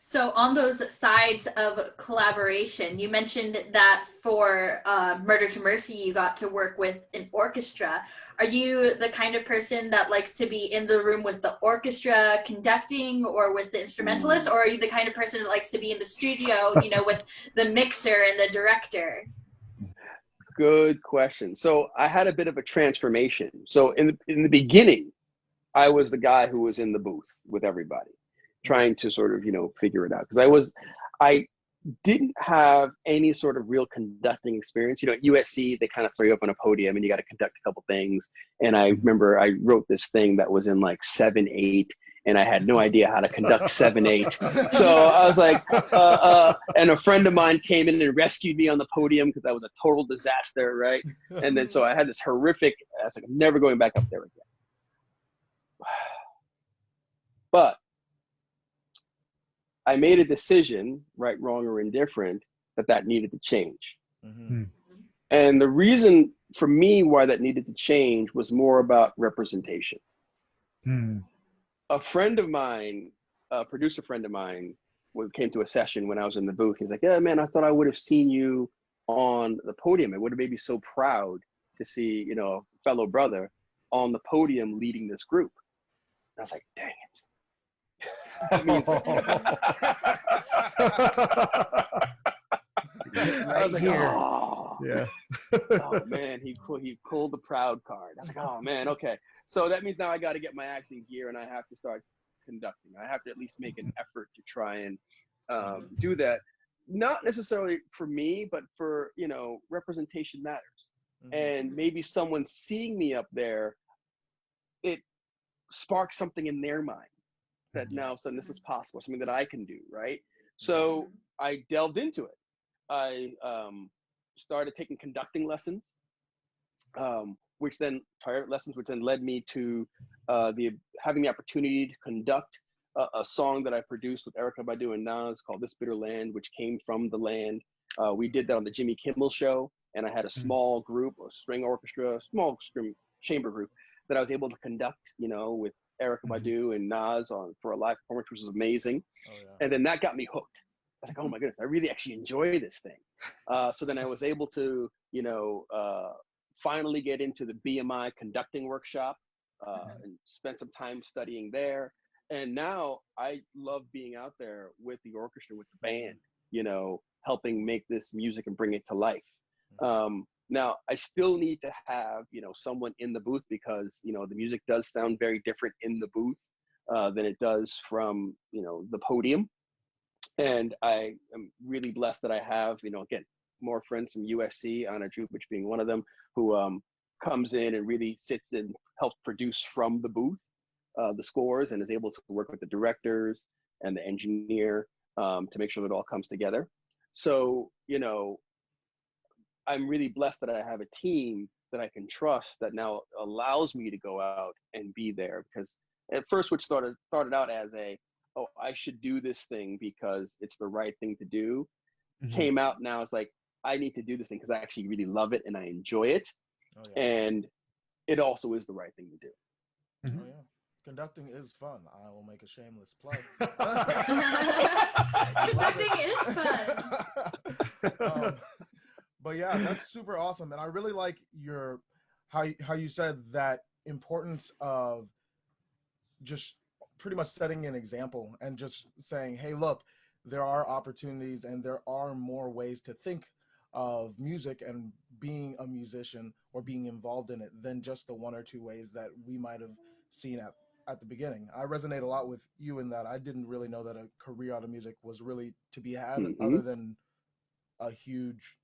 So on those sides of collaboration, you mentioned that for Murder to Mercy, you got to work with an orchestra. Are you the kind of person that likes to be in the room with the orchestra conducting or with the instrumentalist, or are you the kind of person that likes to be in the studio, with the mixer and the director? Good question. So I had a bit of a transformation. So in the beginning, I was the guy who was in the booth with everybody, trying to sort of, figure it out. Because I didn't have any sort of real conducting experience. At USC, they kind of throw you up on a podium and you got to conduct a couple things. And I remember I wrote this thing that was in like 7/8, and I had no idea how to conduct 7/8. So I was like, and a friend of mine came in and rescued me on the podium because that was a total disaster, right? And then so I had this horrific, I was like, I'm never going back up there again. But I made a decision, right, wrong, or indifferent, that needed to change. Mm-hmm. And the reason for me why that needed to change was more about representation. Mm. A friend of mine, a producer friend of mine, came to a session when I was in the booth. He's like, yeah, man, I thought I would have seen you on the podium. It would have made me so proud to see, a fellow brother on the podium leading this group. And I was like, dang it. That means I was like, oh, yeah. Oh man, he pulled the proud card. I was like, oh man, okay. So that means now I got to get my acting gear and I have to start conducting. I have to at least make an effort to try and do that. Not necessarily for me, but for, representation matters. Mm-hmm. And maybe someone seeing me up there, it sparks something in their mind that now suddenly this is possible, something that I can do, right? So I delved into it. I started taking conducting lessons, which then led me to having the opportunity to conduct a song that I produced with Erykah Badu and Nas called "This Bitter Land," which came from the land. We did that on the Jimmy Kimmel Show, and I had a small group, a string orchestra, a small string chamber group that I was able to conduct, with Erykah Badu and Nas for a live performance, which was amazing. Oh, yeah. And then that got me hooked. I was like, oh my goodness, I really actually enjoy this thing. So then I was able to, finally get into the BMI conducting workshop and spent some time studying there. And now I love being out there with the orchestra, with the band, helping make this music and bring it to life. Now I still need to have, someone in the booth because, the music does sound very different in the booth than it does from, the podium. And I am really blessed that I have, again, more friends from USC, Anna Jupich being one of them, who comes in and really sits and helps produce from the booth the scores and is able to work with the directors and the engineer to make sure that it all comes together. So, I'm really blessed that I have a team that I can trust that now allows me to go out and be there. Because at first, which started out as I should do this thing because it's the right thing to do, came out now it's like, I need to do this thing because I actually really love it and I enjoy it. Oh, yeah. And it also is the right thing to do. Oh, yeah. Conducting is fun. I will make a shameless plug. Conducting is fun. But yeah, that's super awesome. And I really like how you said that importance of just pretty much setting an example and just saying, hey, look, there are opportunities and there are more ways to think of music and being a musician or being involved in it than just the one or two ways that we might have seen at the beginning. I resonate a lot with you in that I didn't really know that a career out of music was really to be had other than a huge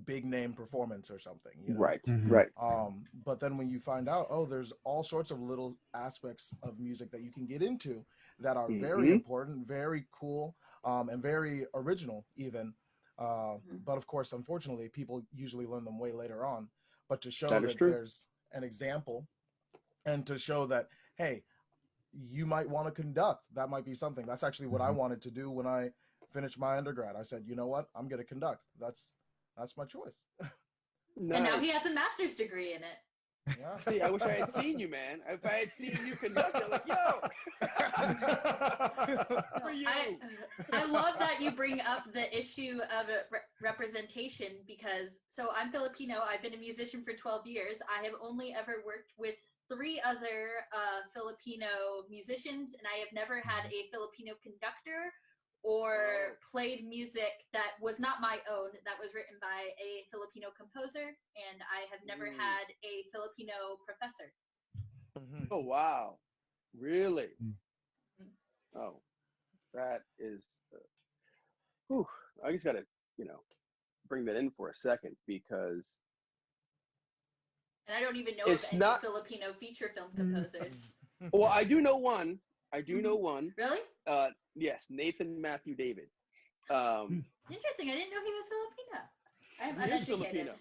big name performance or something, Right. Right. But then when you find out, there's all sorts of little aspects of music that you can get into that are very important, very cool, and very original even. But of course, unfortunately, people usually learn them way later on. But to show that there's an example and to show that, hey, you might want to conduct, that might be something. That's actually what I wanted to do when I finished my undergrad. I said, you know what, I'm going to conduct. That's my choice. Nice. And now he has a master's degree in it. Yeah. See, I wish I had seen you, man. If I had seen you conduct, I'm like, yo. For you. I love that you bring up the issue of representation because, so I'm Filipino. I've been a musician for 12 years. I have only ever worked with 3 other Filipino musicians, and I have never had a Filipino conductor or played music that was not my own, that was written by a Filipino composer, and I have never had a Filipino professor. Oh, wow. Really? Oh, that is, I just got to, bring that in for a second because. And I don't even know of any Filipino feature film composers. Well, I do know one. Really? Yes, Nathan Matthew David. Interesting. I didn't know he was Filipino. I'm uneducated. Filipino.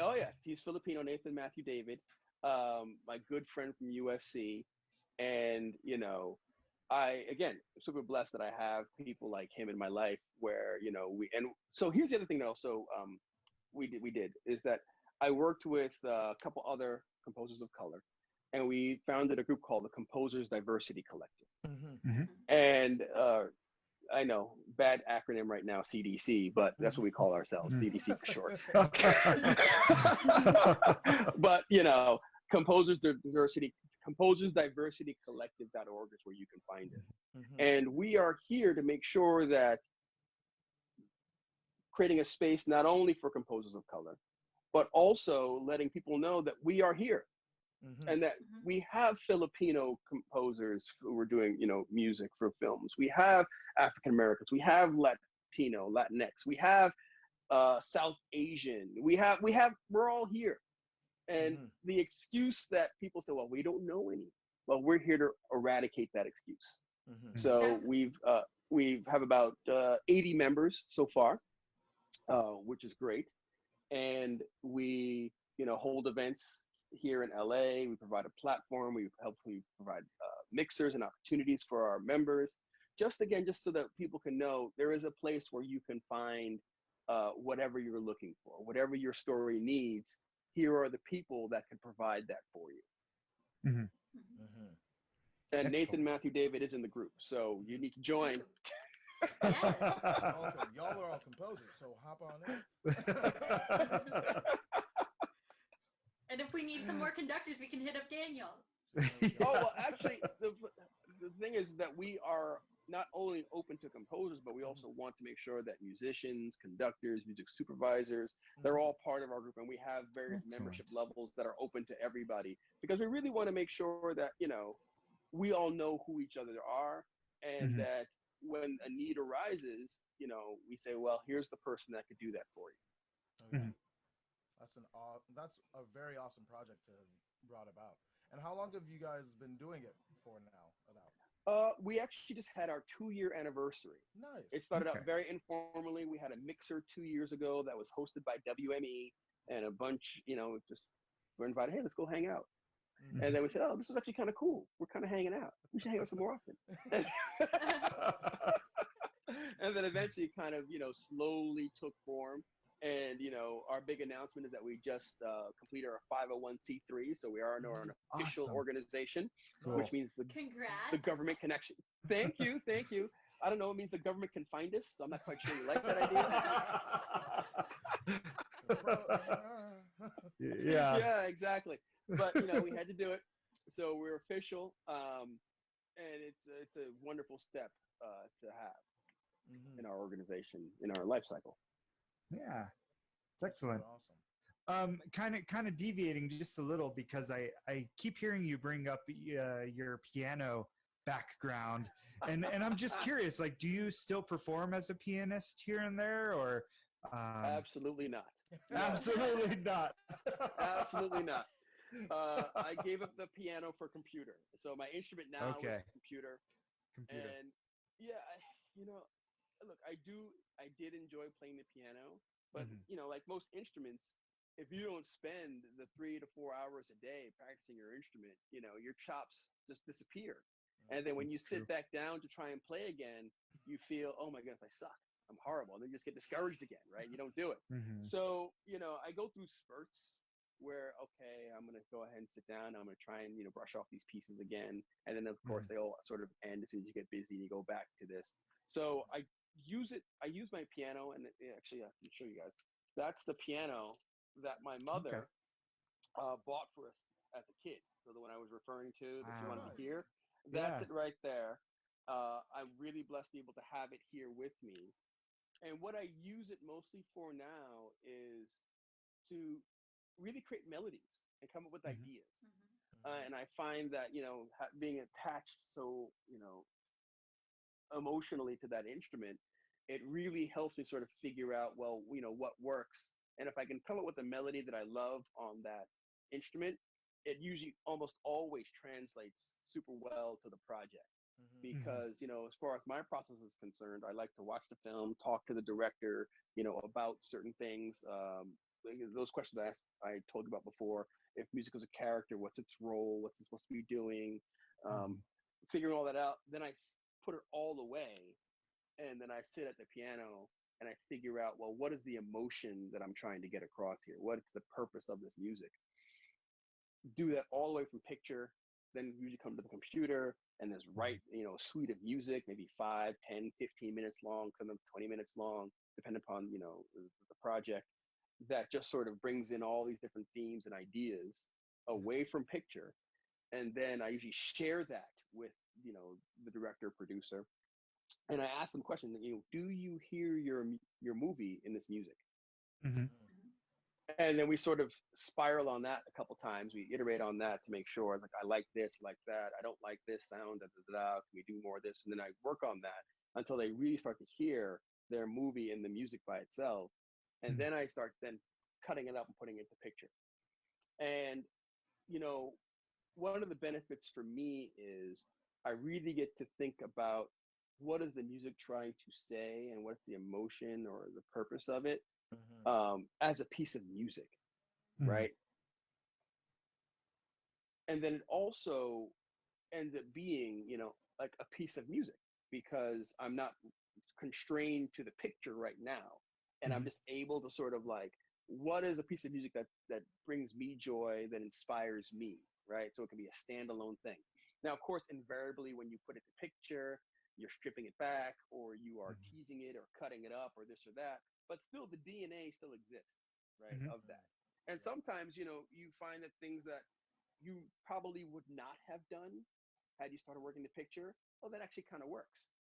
Oh, yes. He's Filipino, Nathan Matthew David. My good friend from USC. And, I'm super blessed that I have people like him in my life where, so here's the other thing that also we did is that I worked with a couple other composers of color, and we founded a group called the Composers Diversity Collective. And I know, bad acronym right now, CDC, but that's what we call ourselves, CDC for short. But, Composers Diversity Collective.org is where you can find it. And we are here to make sure that creating a space not only for composers of color, but also letting people know that we are here. And that we have Filipino composers who are doing, music for films. We have African Americans. We have Latino, Latinx. We have South Asian. We're all here. And the excuse that people say, well, we don't know any. Well, we're here to eradicate that excuse. So we have about 80 members so far, which is great. And we, hold events here in LA. We provide a platform. We provide mixers and opportunities for our members. Just so that people can know there is a place where you can find whatever you're looking for, whatever your story needs. Here are the people that can provide that for you. And Excellent. Nathan Matthew David is in the group, so you need to join. Yes. Okay, y'all are all composers, so hop on in. And if we need some more conductors, we can hit up Daniel. Oh, well, actually, the thing is that we are not only open to composers, but we also want to make sure that musicians, conductors, music supervisors, they're all part of our group. And we have various membership levels that are open to everybody, because we really want to make sure that, we all know who each other are, and that when a need arises, we say, well, here's the person that could do that for you. Okay. That's a very awesome project to have brought about. And how long have you guys been doing it for now? We actually just had our 2-year anniversary. Nice. It started out very informally. We had a mixer 2 years ago that was hosted by WME, and a bunch, just were invited, hey, let's go hang out. And then we said, oh, this is actually kind of cool. We're kind of hanging out. We should hang out some more often. And then eventually kind of, slowly took form. And, our big announcement is that we just completed our 501c3. So we are now an official organization, which means the government connection. Thank you. I don't know. It means the government can find us. So I'm not quite sure you like that idea. Yeah, exactly. But, we had to do it. So we're official. And it's a wonderful step to have in our organization, in our life cycle. Yeah, it's excellent. Awesome. Kind of deviating just a little, because I keep hearing you bring up your piano background, and I'm just curious, like, do you still perform as a pianist here and there, or? Absolutely not. Absolutely not. Absolutely not. I gave up the piano for computer, so my instrument now is computer. And yeah, look, I did enjoy playing the piano, but like most instruments, if you don't spend the 3 to 4 hours a day practicing your instrument, your chops just disappear. And then when you sit back down to try and play again, you feel, oh my goodness, I suck. I'm horrible. And then you just get discouraged again, right? You don't do it. So, I go through spurts where, okay, I'm going to go ahead and sit down. I'm going to try and, brush off these pieces again. And then of course they all sort of end as soon as you get busy and you go back to this. So I use my piano, and actually I can show you guys. That's the piano that my mother bought for us as a kid. So the one I was referring to that you wanted to hear, that's it right there. I'm really blessed to be able to have it here with me. And what I use it mostly for now is to really create melodies and come up with ideas. And I find that, being attached so, emotionally to that instrument, it really helps me sort of figure out, well, what works. And if I can come up with a melody that I love on that instrument, it usually almost always translates super well to the project. Because, as far as my process is concerned, I like to watch the film, talk to the director, about certain things. Those questions I told you about before. If music is a character, what's its role? What's it supposed to be doing? Figuring all that out. Then I put it all away, and then I sit at the piano and I figure out, well, what is the emotion that I'm trying to get across here? What's the purpose of this music? Do that all the way from picture, then usually come to the computer and just write, a suite of music, maybe 5, 10, 15 minutes long, some of them 20 minutes long, depending upon, the project, that just sort of brings in all these different themes and ideas away from picture. And then I usually share that with, the director, producer, and I ask them questions, do you hear your movie in this music? And then we sort of spiral on that a couple times. We iterate on that to make sure, like, I like this, like that. I don't like this sound. Can we do more of this? And then I work on that until they really start to hear their movie and the music by itself. And then I start then cutting it up and putting it into picture. And, one of the benefits for me is I really get to think about what is the music trying to say and what's the emotion or the purpose of it. As a piece of music, right? And then it also ends up being, like a piece of music, because I'm not constrained to the picture right now. And I'm just able to sort of like, what is a piece of music that brings me joy, that inspires me, right? So it can be a standalone thing. Now, of course, invariably, when you put it to picture, you're stripping it back, or you are teasing it or cutting it up or this or that. But still, the DNA still exists, right, of that. And sometimes, you find that things that you probably would not have done had you started working the picture, well, that actually kind of works.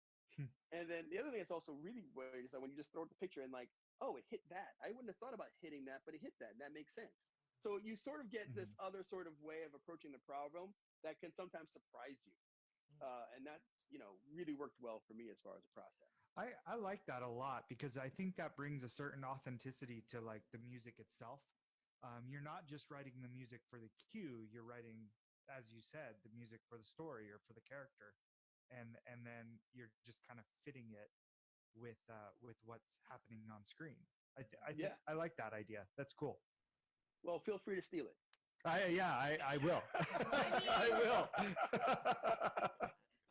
And then the other thing that's also really weird is that when you just throw the picture and like, oh, it hit that. I wouldn't have thought about hitting that, but it hit that. And that makes sense. So you sort of get this other sort of way of approaching the problem that can sometimes surprise you. And that, really worked well for me as far as the process. I like that a lot, because I think that brings a certain authenticity to like the music itself. You're not just writing the music for the cue, you're writing, as you said, the music for the story or for the character. And then you're just kind of fitting it with what's happening on screen. I like that idea. That's cool. Well, feel free to steal it. I will. I will.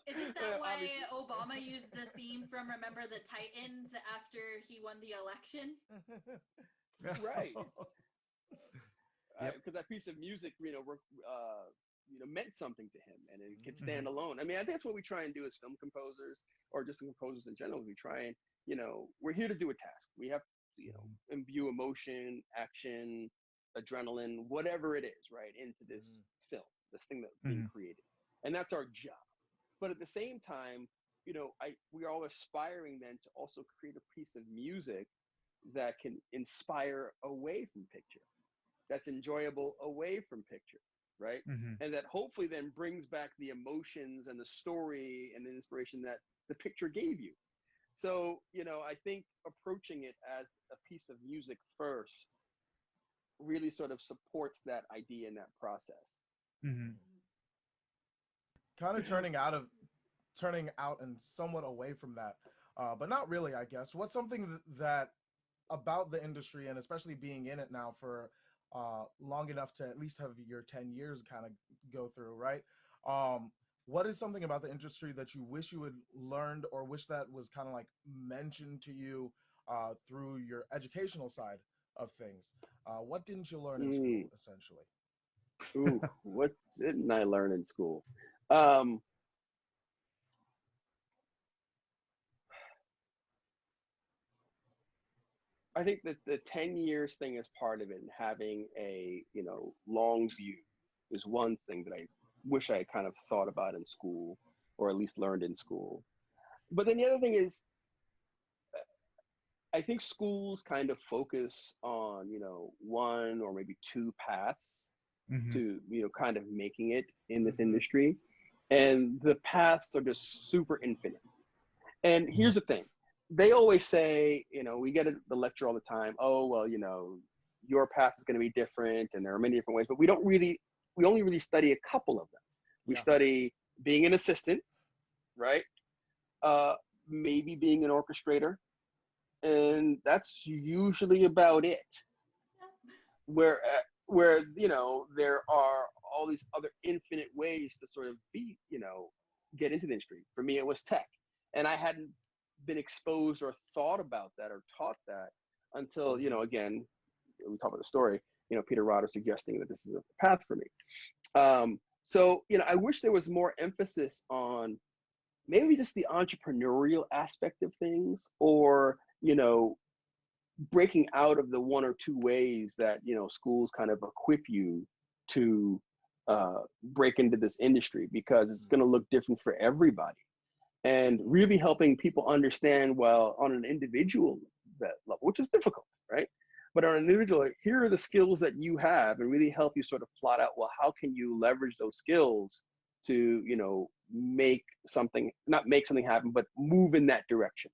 Isn't that why Obama used the theme from Remember the Titans after he won the election? Right. Because that piece of music, meant something to him, and it could stand alone. I mean, I think that's what we try and do as film composers, or just composers in general. We try and, we're here to do a task. We have to, imbue emotion, action, adrenaline, whatever it is, right, into this film, this thing that's being created. And that's our job. But at the same time, we are all aspiring then to also create a piece of music that can inspire away from picture, that's enjoyable away from picture, right? And that hopefully then brings back the emotions and the story and the inspiration that the picture gave you. So, I think approaching it as a piece of music first really sort of supports that idea and that process. Kind of turning out and somewhat away from that, but not really, I guess. What's something that about the industry, and especially being in it now for long enough to at least have your 10 years kind of go through, right? What is something about the industry that you wish you had learned, or wish that was kind of like mentioned to you through your educational side of things? What didn't you learn in school, essentially? Ooh, what didn't I learn in school? I think that the 10 years thing is part of it, and having a, long view is one thing that I wish I had kind of thought about in school, or at least learned in school. But then the other thing is, I think schools kind of focus on, one or maybe two paths to, kind of making it in this industry. And the paths are just super infinite. And here's the thing. They always say, we get the lecture all the time, oh, well, your path is going to be different and there are many different ways, but we only really study a couple of them. We study being an assistant, right? Maybe being an orchestrator, and that's usually about it. Where there are all these other infinite ways to sort of be, get into the industry. For me, it was tech, and I hadn't been exposed or thought about that or taught that until, again, we talk about the story, Peter Rotter suggesting that this is a path for me. So, I wish there was more emphasis on maybe just the entrepreneurial aspect of things, or, breaking out of the one or two ways that, schools kind of equip you to break into this industry, because it's going to look different for everybody. And really helping people understand, well, on an individual level, which is difficult, right? But on an individual, here are the skills that you have, and really help you sort of plot out, well, how can you leverage those skills to, not make something happen, but move in that direction.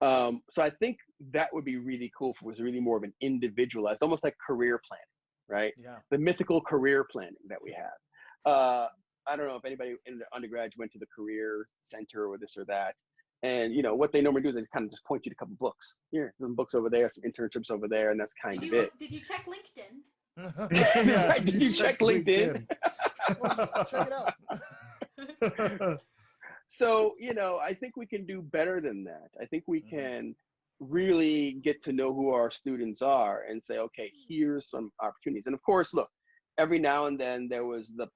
So I think that would be really cool if it was really more of an individualized, almost like career planning, right? Yeah. The mythical career planning that we have. I don't know if anybody in the undergrad went to the career center or this or that. And, what they normally do is they kind of just point you to a couple books. Here, some books over there, some internships over there, and that's kind of it. Did you check LinkedIn? Right, did you check LinkedIn? Well, check it out. So, I think we can do better than that. I think we can really get to know who our students are and say, okay, here's some opportunities. And of course, look, every now and then there was the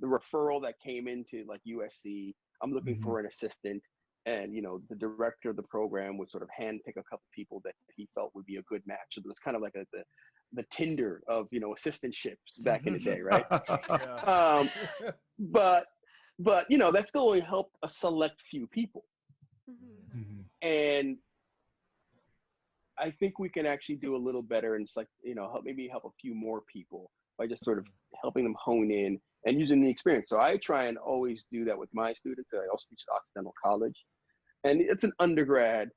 referral that came into like USC. I'm looking for an assistant, and the director of the program would sort of handpick a couple people that he felt would be a good match. So it was kind of like the Tinder of assistantships back in the day, right? But that's going to help a select few people. And I think we can actually do a little better, and it's like, help a few more people by just sort of helping them hone in and using the experience. So I try and always do that with my students. I also teach at Occidental College, and it's an undergrad.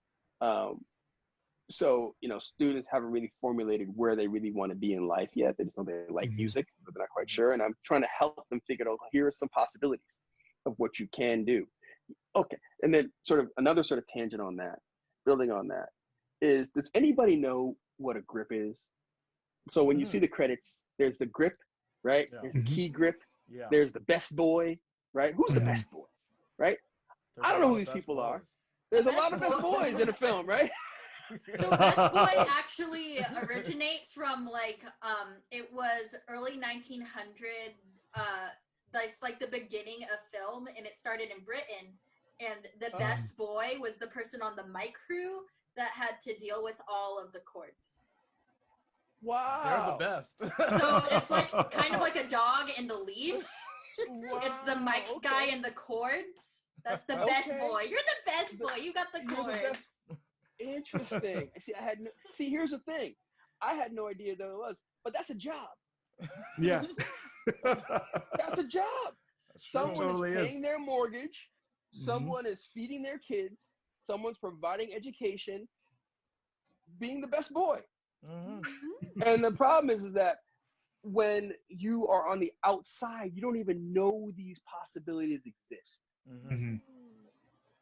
So, students haven't really formulated where they really want to be in life yet. They just know they like music, but they're not quite sure. And I'm trying to help them figure out, here are some possibilities of what you can do. Okay. And then another sort of tangent on that, building on that, is, does anybody know what a grip is? So when you see the credits, there's the grip, right? Yeah. There's the key grip. Yeah. There's the best boy, right? Who's the best boy, right? I don't know who these people are. There's a lot of best boys in the film, right? So Best Boy actually originates from it was early 1900. That's like the beginning of film, and it started in Britain. And the best boy was the person on the mic crew that had to deal with all of the chords. Wow. They're the best. So it's like kind of like a dog and a leash. Wow. It's the mic guy and the chords. That's the best boy. You're the best boy. You got the chords. Interesting. See, here's the thing. I had no idea that it was, but that's a job. Yeah. That's a job. Someone totally is paying their mortgage. Someone is feeding their kids. Someone's providing education. Being the best boy. And the problem is that when you are on the outside, you don't even know these possibilities exist.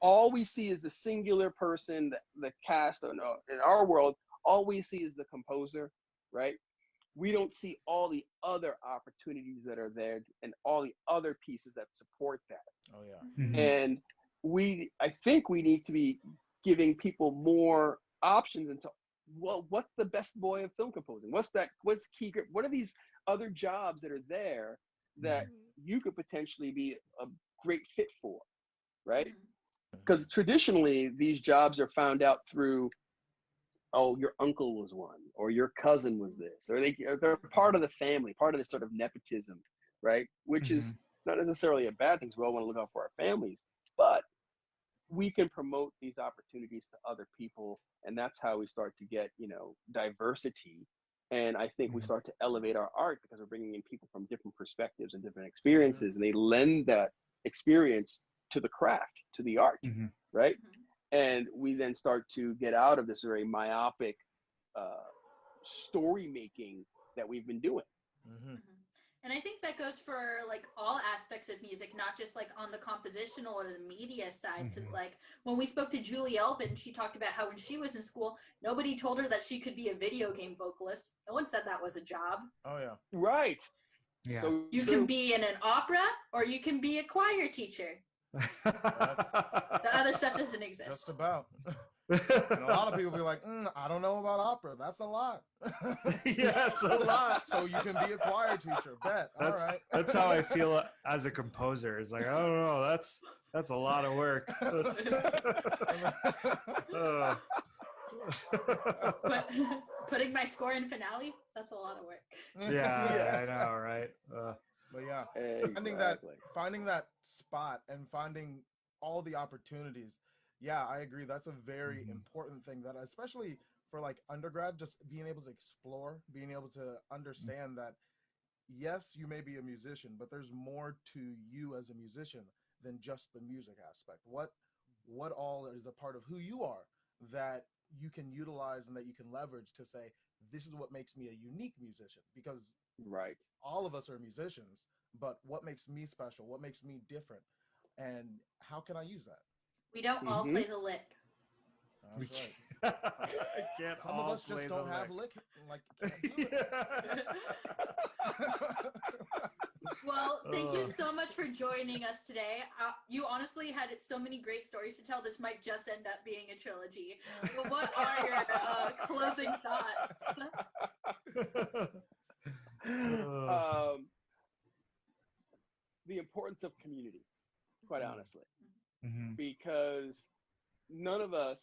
All we see is the singular person, the cast. In our world, all we see is the composer, right? We don't see all the other opportunities that are there and all the other pieces that support that. Oh yeah. And I think we need to be giving people more options into well, what's the best boy of film composing? What's key grip? What are these other jobs that are there that you could potentially be a great fit for, right? Because traditionally these jobs are found out through, oh, your uncle was one, or your cousin was this, or they're part of the family, part of this sort of nepotism, right? Which is not necessarily a bad thing, because we all want to look out for our families, but we can promote these opportunities to other people, and that's how we start to get, diversity. And I think we start to elevate our art, because we're bringing in people from different perspectives and different experiences, and they lend that experience to the craft, to the art, right? And we then start to get out of this very myopic story making that we've been doing. And I think that goes for like all aspects of music, not just like on the compositional or the media side. Because like when we spoke to Julie Elvin, she talked about how when she was in school, nobody told her that she could be a video game vocalist. No one said that was a job. Oh yeah. Right. Yeah. So you can be in an opera, or you can be a choir teacher. The other stuff doesn't exist. Just about. And a lot of people be like, I don't know about opera. That's a lot. Yeah, it's a lot. So you can be a choir teacher. Bet. All right. That's how I feel as a composer. It's like, I don't know. That's a lot of work. Putting my score in finale, that's a lot of work. Yeah. I know, right? But yeah, exactly. finding that spot and finding all the opportunities. Yeah, I agree. That's a very important thing, that especially for like undergrad, just being able to explore, being able to understand that, yes, you may be a musician, but there's more to you as a musician than just the music aspect. What all is a part of who you are that you can utilize and that you can leverage to say, this is what makes me a unique musician? Because all of us are musicians, but what makes me special? What makes me different? And how can I use that? We don't all play the lick. That's right. Some of us just don't have lick. Like, can't do it. Well, thank you so much for joining us today. You honestly had so many great stories to tell. This might just end up being a trilogy. But what are your closing thoughts? The importance of community, quite honestly, because none of us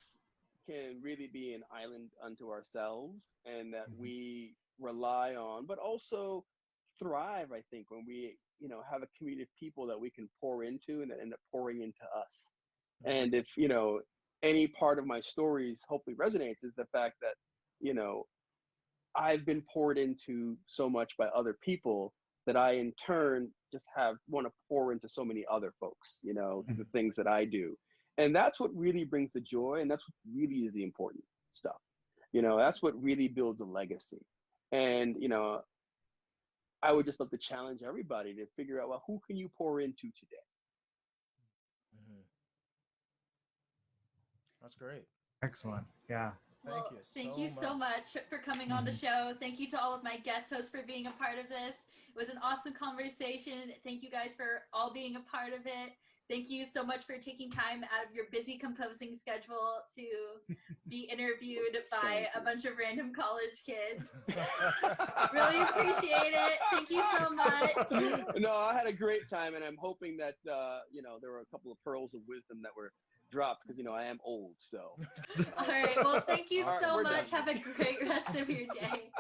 can really be an island unto ourselves, and that we rely on, but also thrive, I think, when we, have a community of people that we can pour into and that end up pouring into us. And if, any part of my stories hopefully resonates, is the fact that, I've been poured into so much by other people that I in turn just want to pour into so many other folks, the things that I do. And that's what really brings the joy, and that's what really is the important stuff. That's what really builds a legacy. And, I would just love to challenge everybody to figure out, well, who can you pour into today? That's great. Excellent. Yeah. Thank you so much for coming on the show. Thank you to all of my guest hosts for being a part of this. It was an awesome conversation. Thank you guys for all being a part of it. Thank you so much for taking time out of your busy composing schedule to be interviewed by a bunch of random college kids. Really appreciate it. Thank you so much. No, I had a great time, and I'm hoping that, there were a couple of pearls of wisdom that were dropped, because, I am old, so. All right. Well, thank you so much. Have a great rest of your day.